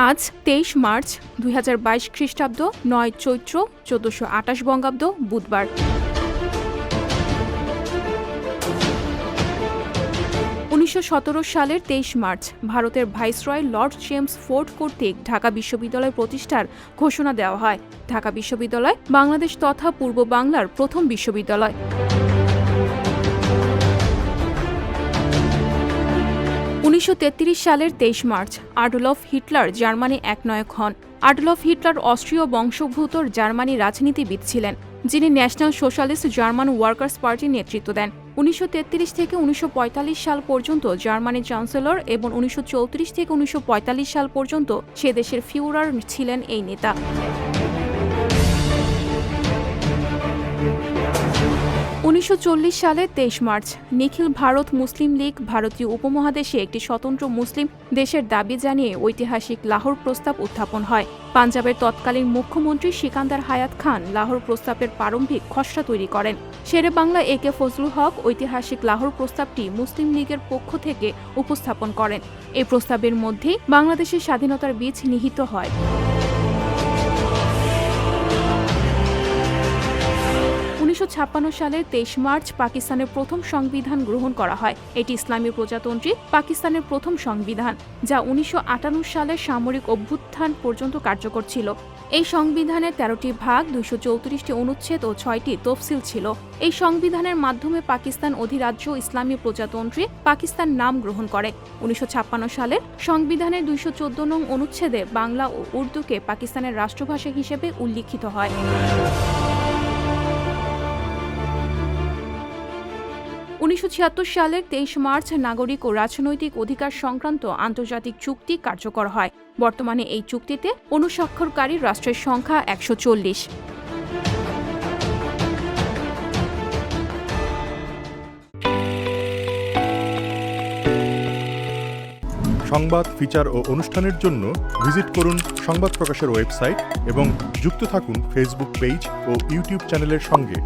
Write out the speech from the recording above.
আজ ২৩ মার্চ ২০২২ খ্রিস্টাব্দ ৯ চৈত্র ১৪২৮ বঙ্গাব্দ বুধবার। ১৯১৭ সালের ২৩ মার্চ ভারতের ভাইসরয় লর্ড জেমস ফোর্ড কর্তৃক ঢাকা বিশ্ববিদ্যালয় প্রতিষ্ঠার ঘোষণা দেওয়া হয়। ঢাকা বিশ্ববিদ্যালয় বাংলাদেশ তথা পূর্ব বাংলার প্রথম বিশ্ববিদ্যালয়। ১৯৩৩ সালের ২৩ মার্চ আডলফ হিটলার জার্মানি একনায়ক হন। আডলফ হিটলার অস্ট্রীয় বংশোদ্ভূত জার্মানি রাজনীতিবিদ ছিলেন, যিনি ন্যাশনাল সোশ্যালিস্ট জার্মান ওয়ার্কার্স পার্টির নেতৃত্ব দেন। ১৯৩৩ থেকে ১৯৪৫ সাল পর্যন্ত জার্মানির চ্যান্সেলর এবং ১৯৩৪ থেকে ১৯৪৫ সাল পর্যন্ত সে দেশের ফিউরার ছিলেন এই নেতা। ১৯৪০ সালের ২৩ মার্চ নিখিল ভারত মুসলিম লীগ ভারতীয় উপমহাদেশে একটি স্বতন্ত্র মুসলিম দেশের দাবি জানিয়ে ঐতিহাসিক লাহোর প্রস্তাব উত্থাপন হয়। পাঞ্জাবের তৎকালীন মুখ্যমন্ত্রী সিকান্দার হায়াত খান লাহোর প্রস্তাবের প্রারম্ভিক খসড়া তৈরি করেন। শেরে বাংলা এ.কে ফজলুল হক ঐতিহাসিক লাহোর প্রস্তাবটি মুসলিম লীগের পক্ষ থেকে উপস্থাপন করেন। এই প্রস্তাবের মধ্যেই বাংলাদেশের স্বাধীনতার বীজ নিহিত হয়। ১৯৫৬ সালের ২৩ মার্চ পাকিস্তানের প্রথম সংবিধান গ্রহণ করা হয়। এটি ইসলামী প্রজাতন্ত্রী পাকিস্তানের প্রথম সংবিধান, যা ১৯৫৮ সালের সামরিক অভ্যুত্থান পর্যন্ত কার্যকর ছিল। এই সংবিধানের ১৩টি ভাগ, ২৩৪টি অনুচ্ছেদ ও ৬টি তফসিল ছিল। এই সংবিধানের মাধ্যমে পাকিস্তান অধিরাজ্য ইসলামী প্রজাতন্ত্রী পাকিস্তান নাম গ্রহণ করে। ১৯৫৬ সালের সংবিধানের ২১৪ নং অনুচ্ছেদে বাংলা ও উর্দুকে পাকিস্তানের রাষ্ট্রভাষা হিসেবে উল্লিখিত হয়। ১৯৭৬ সালের ২৩ মার্চ নাগরিক ও রাজনৈতিক অধিকার সংক্রান্ত আন্তর্জাতিক চুক্তি কার্যকর হয়। বর্তমানে এই চুক্তিতে অনুস্বাক্ষরকারী রাষ্ট্রের সংখ্যা ১৪০। সংবাদ, ফিচার ও অনুষ্ঠানের জন্য ভিজিট করুন সংবাদ প্রকাশের ওয়েবসাইট এবং যুক্ত থাকুন ফেসবুক পেজ ও ইউটিউব চ্যানেলের সঙ্গে।